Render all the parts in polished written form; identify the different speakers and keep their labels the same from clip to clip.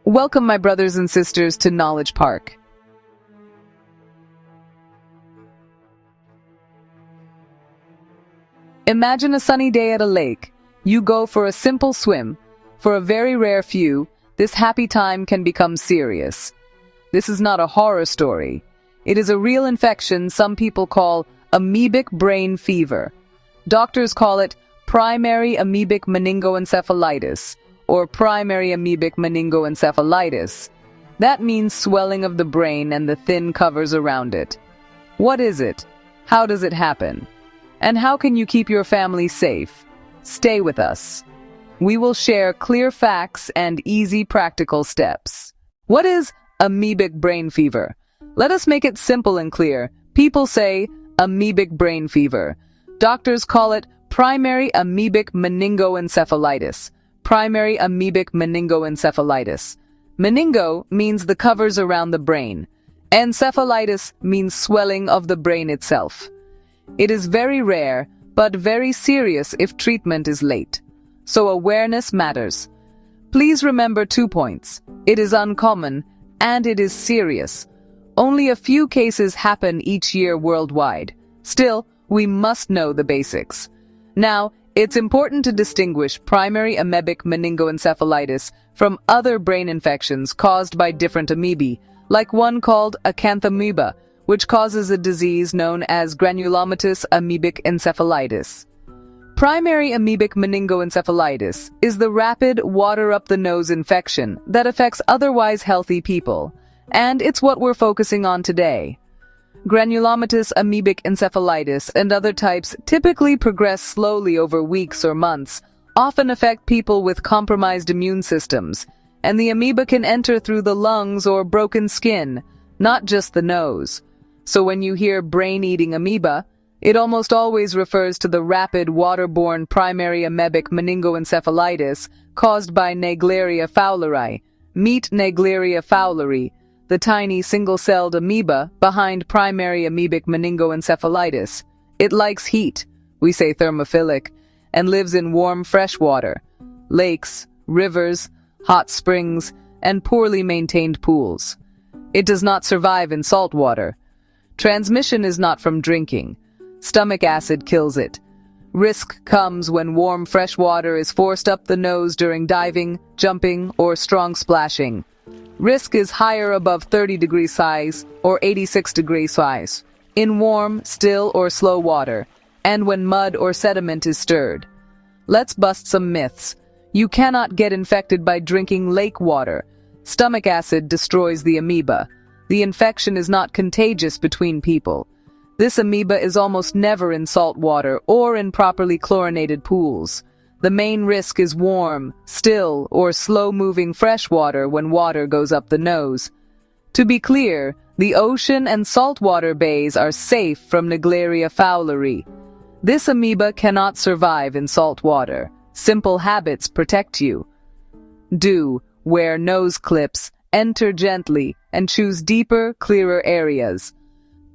Speaker 1: Welcome, my brothers and sisters, to Knowledge Park. Imagine a sunny day at a lake. You go for a simple swim. For a very rare few, this happy time can become serious. This is not a horror story. It is a real infection some people call amoebic brain fever. Doctors call it primary amebic meningoencephalitis, or primary amebic meningoencephalitis. That means swelling of the brain and the thin covers around it. What is it? How does it happen? And how can you keep your family safe? Stay with us. We will share clear facts and easy practical steps. What is amoebic brain fever? Let us make it simple and clear. People say amoebic brain fever. Doctors call it primary amebic meningoencephalitis. Primary amebic meningoencephalitis. Meningo means the covers around the brain. Encephalitis means swelling of the brain itself. It is very rare, but very serious if treatment is late. So awareness matters. Please remember 2 points. It is uncommon, and it is serious. Only a few cases happen each year worldwide. Still, we must know the basics. Now, it's important to distinguish primary amebic meningoencephalitis from other brain infections caused by different amoebae, like one called acanthamoeba, which causes a disease known as granulomatous amoebic encephalitis. Primary amebic meningoencephalitis is the rapid water-up-the-nose infection that affects otherwise healthy people, and it's what we're focusing on today. Granulomatous amoebic encephalitis and other types typically progress slowly over weeks or months, often affect people with compromised immune systems, and the amoeba can enter through the lungs or broken skin, not just the nose. So when you hear brain-eating amoeba, it almost always refers to the rapid waterborne primary amebic meningoencephalitis caused by Naegleria fowleri. Meet Naegleria fowleri, the tiny single-celled amoeba behind primary amebic meningoencephalitis. It likes heat, we say thermophilic, and lives in warm fresh water, lakes, rivers, hot springs, and poorly maintained pools. It does not survive in salt water. Transmission is not from drinking. Stomach acid kills it. Risk comes when warm fresh water is forced up the nose during diving, jumping, or strong splashing. Risk is higher above 30 degrees Celsius or 86 degrees Celsius, in warm, still, or slow water, and when mud or sediment is stirred. Let's bust some myths. You cannot get infected by drinking lake water. Stomach acid destroys the amoeba. The infection is not contagious between people. This amoeba is almost never in salt water or in properly chlorinated pools. The main risk is warm, still, or slow-moving fresh water when water goes up the nose. To be clear, the ocean and saltwater bays are safe from Naegleria fowleri. This amoeba cannot survive in salt water. Simple habits protect you. Do wear nose clips, enter gently, and choose deeper, clearer areas.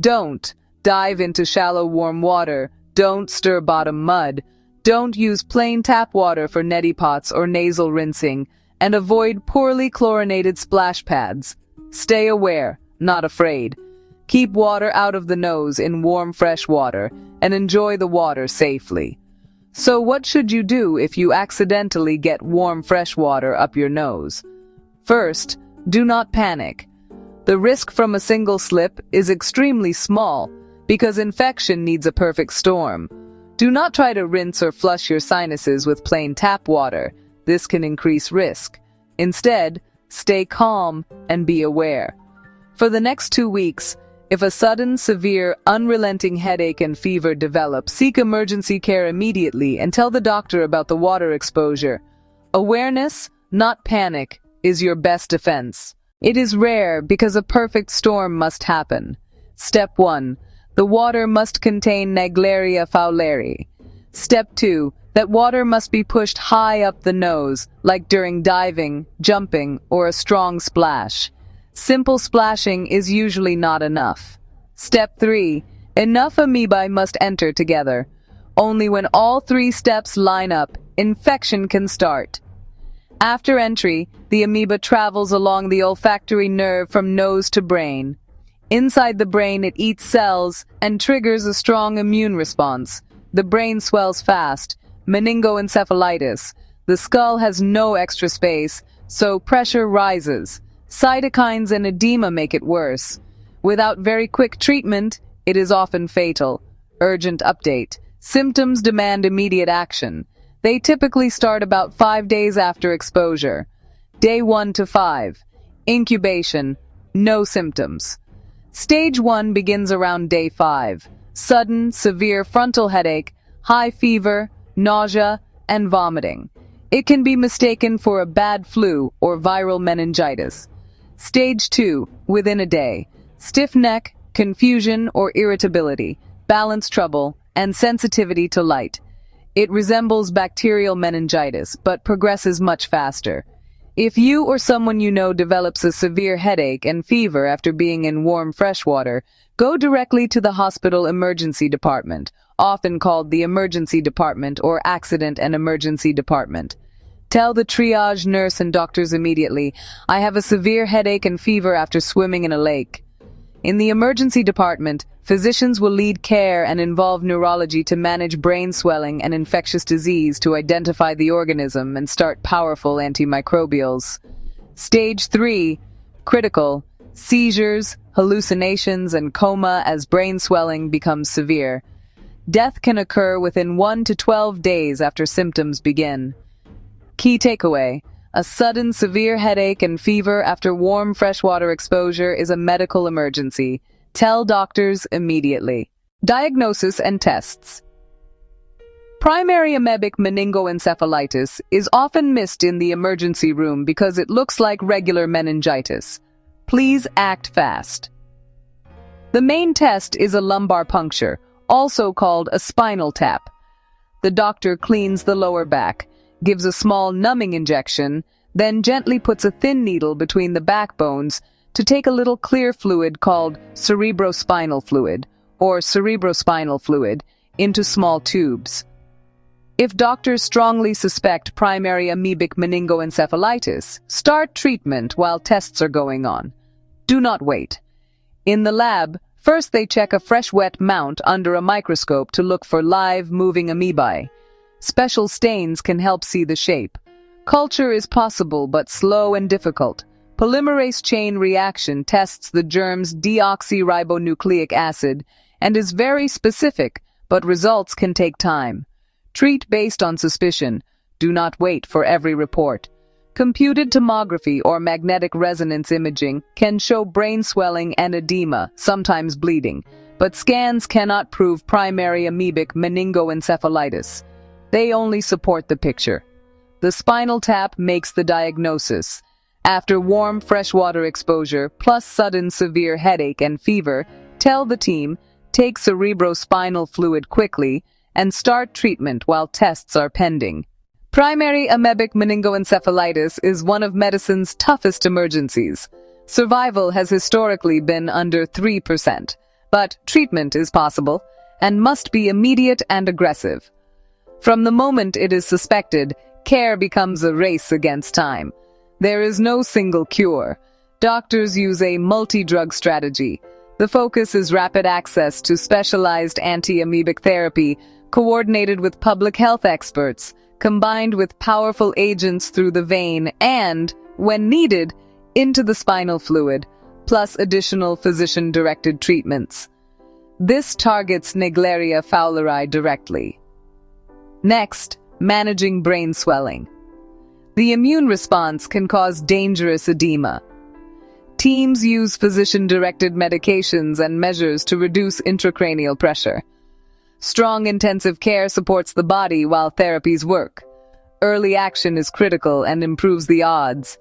Speaker 1: Don't dive into shallow warm water. Don't stir bottom mud. Don't use plain tap water for neti pots or nasal rinsing, and avoid poorly chlorinated splash pads. Stay aware, not afraid. Keep water out of the nose in warm fresh water, and enjoy the water safely. So what should you do if you accidentally get warm fresh water up your nose? First, do not panic. The risk from a single slip is extremely small, because infection needs a perfect storm. Do not try to rinse or flush your sinuses with plain tap water. This can increase risk. Instead, stay calm and be aware. For the next 2 weeks, if a sudden, severe, unrelenting headache and fever develop, seek emergency care immediately and tell the doctor about the water exposure. Awareness, not panic, is your best defense. It is rare because a perfect storm must happen. Step 1. The water must contain Naegleria fowleri. Step 2. That water must be pushed high up the nose, like during diving, jumping, or a strong splash. Simple splashing is usually not enough. Step 3. Enough amoebae must enter together. Only when all 3 steps line up, infection can start. After entry, the amoeba travels along the olfactory nerve from nose to brain. Inside the brain, it eats cells and triggers a strong immune response. The brain swells fast. Meningoencephalitis. The skull has no extra space, so pressure rises. Cytokines and edema make it worse. Without very quick treatment, it is often fatal. Urgent update. Symptoms demand immediate action. They typically start about 5 days after exposure. Day 1 to 5. Incubation. No symptoms. Stage 1 begins around day 5. Sudden, severe frontal headache, high fever, nausea, and vomiting. It can be mistaken for a bad flu or viral meningitis. Stage 2, within a day. Stiff neck, confusion or irritability, balance trouble, and sensitivity to light. It resembles bacterial meningitis, but progresses much faster. If you or someone you know develops a severe headache and fever after being in warm fresh water, go directly to the hospital emergency department, often called the emergency department or accident and emergency department. Tell the triage nurse and doctors immediately, "I have a severe headache and fever after swimming in a lake." In the emergency department, physicians will lead care and involve neurology to manage brain swelling and infectious disease to identify the organism and start powerful antimicrobials. Stage 3, critical, seizures, hallucinations, and coma as brain swelling becomes severe. Death can occur within 1 to 12 days after symptoms begin. Key takeaway: a sudden severe headache and fever after warm freshwater exposure is a medical emergency. Tell doctors immediately. Diagnosis and tests. Primary Amebic Meningoencephalitis is often missed in the emergency room because it looks like regular meningitis. Please act fast. The main test is a lumbar puncture, also called a spinal tap. The doctor cleans the lower back, gives a small numbing injection, then gently puts a thin needle between the backbones to take a little clear fluid called cerebrospinal fluid, or cerebrospinal fluid, into small tubes. If doctors strongly suspect primary amoebic meningoencephalitis, start treatment while tests are going on. Do not wait. In the lab, first they check a fresh wet mount under a microscope to look for live moving amoebae. Special stains can help see the shape. Culture is possible but slow and difficult. Polymerase chain reaction tests the germ's deoxyribonucleic acid and is very specific, but results can take time. Treat based on suspicion. Do not wait for every report. Computed tomography or magnetic resonance imaging can show brain swelling and edema, sometimes bleeding, but scans cannot prove primary amoebic meningoencephalitis. They only support the picture. The spinal tap makes the diagnosis. After warm freshwater exposure plus sudden severe headache and fever, tell the team, take cerebrospinal fluid quickly and start treatment while tests are pending. Primary amebic meningoencephalitis is one of medicine's toughest emergencies. Survival has historically been under 3%, but treatment is possible and must be immediate and aggressive. From the moment it is suspected, care becomes a race against time. There is no single cure. Doctors use a multi-drug strategy. The focus is rapid access to specialized anti-amoebic therapy, coordinated with public health experts, combined with powerful agents through the vein and, when needed, into the spinal fluid, plus additional physician-directed treatments. This targets Naegleria fowleri directly. Next, managing brain swelling. The immune response can cause dangerous edema. Teams use physician-directed medications and measures to reduce intracranial pressure. Strong intensive care supports the body while therapies work. Early action is critical and improves the odds.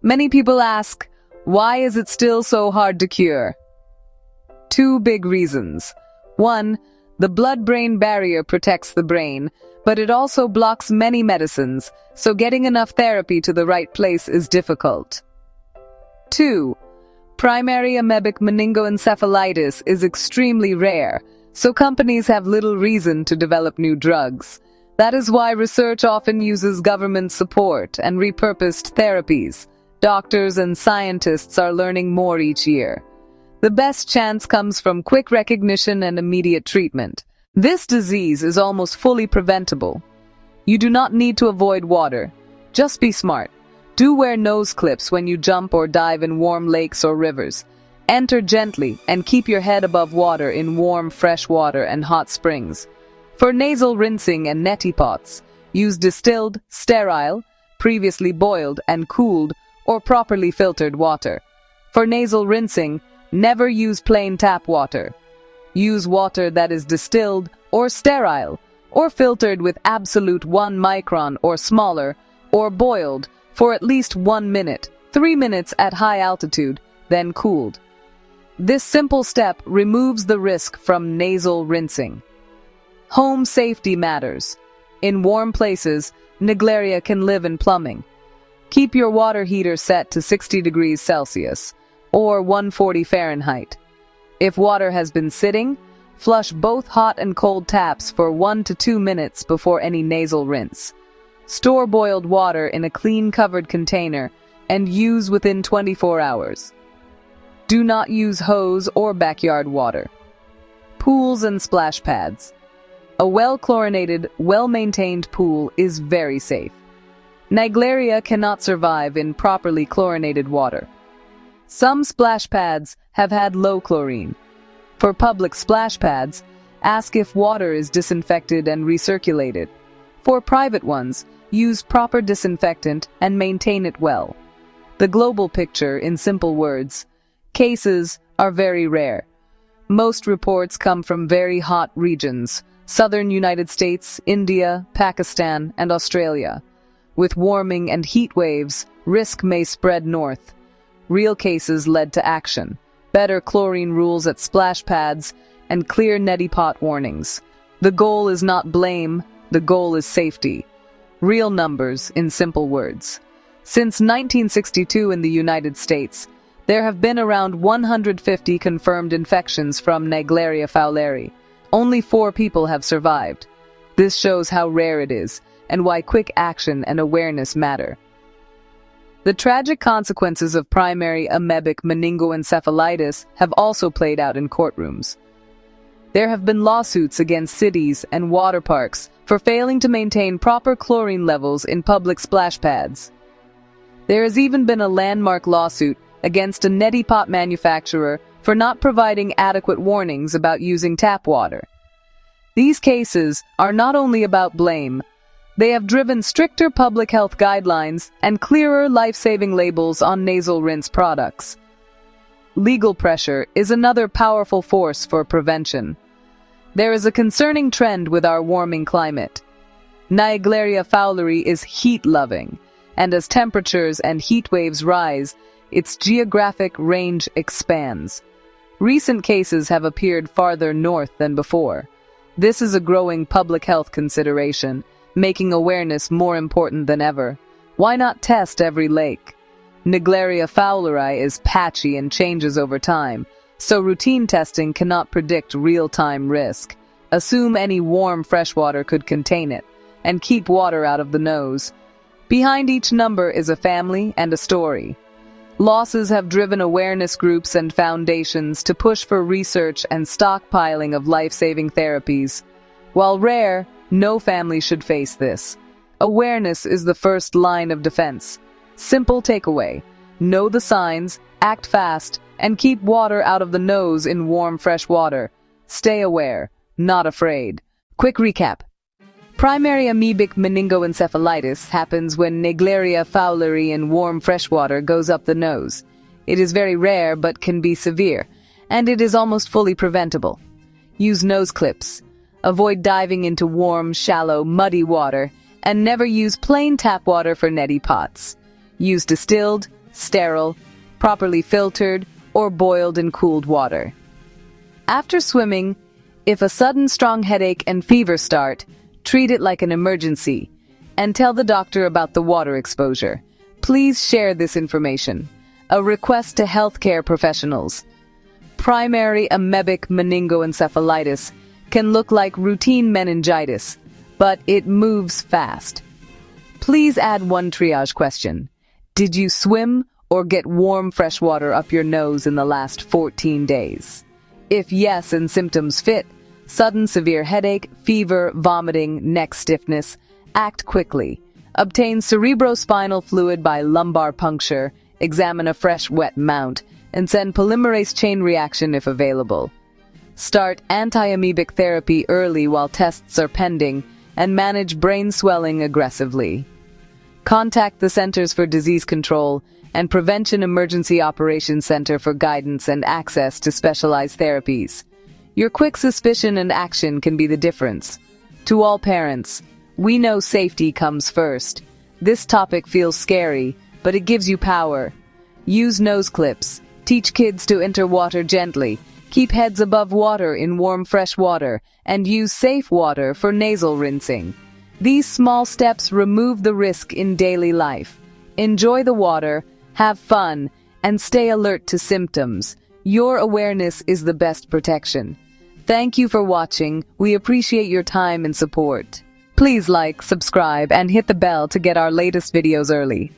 Speaker 1: Many people ask, why is it still so hard to cure? 2 big reasons. 1, the blood-brain barrier protects the brain, but it also blocks many medicines, so getting enough therapy to the right place is difficult. 2, primary amebic meningoencephalitis is extremely rare, so companies have little reason to develop new drugs. That is why research often uses government support and repurposed therapies. Doctors and scientists are learning more each year. The best chance comes from quick recognition and immediate treatment. This disease is almost fully preventable. You do not need to avoid water. Just be smart. Do wear nose clips when you jump or dive in warm lakes or rivers. Enter gently and keep your head above water in warm, fresh water and hot springs. For nasal rinsing and neti pots, use distilled, sterile, previously boiled and cooled or properly filtered water. For nasal rinsing, never use plain tap water. Use water that is distilled or sterile or filtered with absolute 1 micron or smaller, or boiled for at least 1 minute, 3 minutes at high altitude, then cooled. This simple step removes the risk from nasal rinsing. Home safety matters. In warm places, Naegleria can live in plumbing. Keep your water heater set to 60 degrees Celsius, or 140 Fahrenheit. If water has been sitting, flush both hot and cold taps for 1 to 2 minutes before any nasal rinse. Store boiled water in a clean covered container and use within 24 hours. Do not use hose or backyard water. Pools and splash pads. A well-chlorinated, well-maintained pool is very safe. Naegleria cannot survive in properly chlorinated water. Some splash pads have had low chlorine. For public splash pads, ask if water is disinfected and recirculated. For private ones, use proper disinfectant and maintain it well. The global picture, in simple words: cases are very rare. Most reports come from very hot regions: southern United States, India, Pakistan, and Australia. With warming and heat waves, risk may spread north. Real cases led to action: better chlorine rules at splash pads and clear neti pot warnings. The goal is not blame, the goal is safety. Real numbers, in simple words. Since 1962 in the United States, there have been around 150 confirmed infections from Naegleria fowleri. Only 4 people have survived. This shows how rare it is, and why quick action and awareness matter. The tragic consequences of primary Amebic Meningoencephalitis have also played out in courtrooms. There have been lawsuits against cities and water parks for failing to maintain proper chlorine levels in public splash pads. There has even been a landmark lawsuit against a neti pot manufacturer for not providing adequate warnings about using tap water. These cases are not only about blame, they have driven stricter public health guidelines and clearer life-saving labels on nasal rinse products. Legal pressure is another powerful force for prevention. There is a concerning trend with our warming climate. Naegleria fowleri is heat-loving, and as temperatures and heat waves rise, its geographic range expands. Recent cases have appeared farther north than before. This is a growing public health consideration, making awareness more important than ever. Why not test every lake? Naegleria fowleri is patchy and changes over time, so routine testing cannot predict real-time risk. Assume any warm freshwater could contain it, and keep water out of the nose. Behind each number is a family and a story. Losses have driven awareness groups and foundations to push for research and stockpiling of life-saving therapies. While rare, no family should face this. Awareness is the first line of defense. Simple takeaway: know the signs, act fast, and keep water out of the nose in warm, fresh water. Stay aware, not afraid. Quick recap. Primary Amebic Meningoencephalitis happens when Naegleria fowleri in warm freshwater goes up the nose. It is very rare but can be severe, and it is almost fully preventable. Use nose clips. Avoid diving into warm, shallow, muddy water, and never use plain tap water for neti pots. Use distilled, sterile, properly filtered, or boiled and cooled water. After swimming, if a sudden strong headache and fever start, treat it like an emergency, and tell the doctor about the water exposure. Please share this information. A request to healthcare professionals. Primary Amebic Meningoencephalitis can look like routine meningitis, but it moves fast. Please add one triage question. Did you swim or get warm fresh water up your nose in the last 14 days? If yes and symptoms fit, sudden severe headache, fever, vomiting, neck stiffness, act quickly. Obtain cerebrospinal fluid by lumbar puncture, examine a fresh wet mount, and send polymerase chain reaction if available. Start anti-amoebic therapy early while tests are pending, and manage brain swelling aggressively. Contact the Centers for Disease Control and Prevention Emergency Operations Center for guidance and access to specialized therapies. Your quick suspicion and action can be the difference. To all parents, we know safety comes first. This topic feels scary, but it gives you power. Use nose clips. Teach kids to enter water gently. Keep heads above water in warm fresh water, and use safe water for nasal rinsing. These small steps remove the risk in daily life. Enjoy the water, have fun, and stay alert to symptoms. Your awareness is the best protection. Thank you for watching. We appreciate your time and support. Please like, subscribe, and hit the bell to get our latest videos early.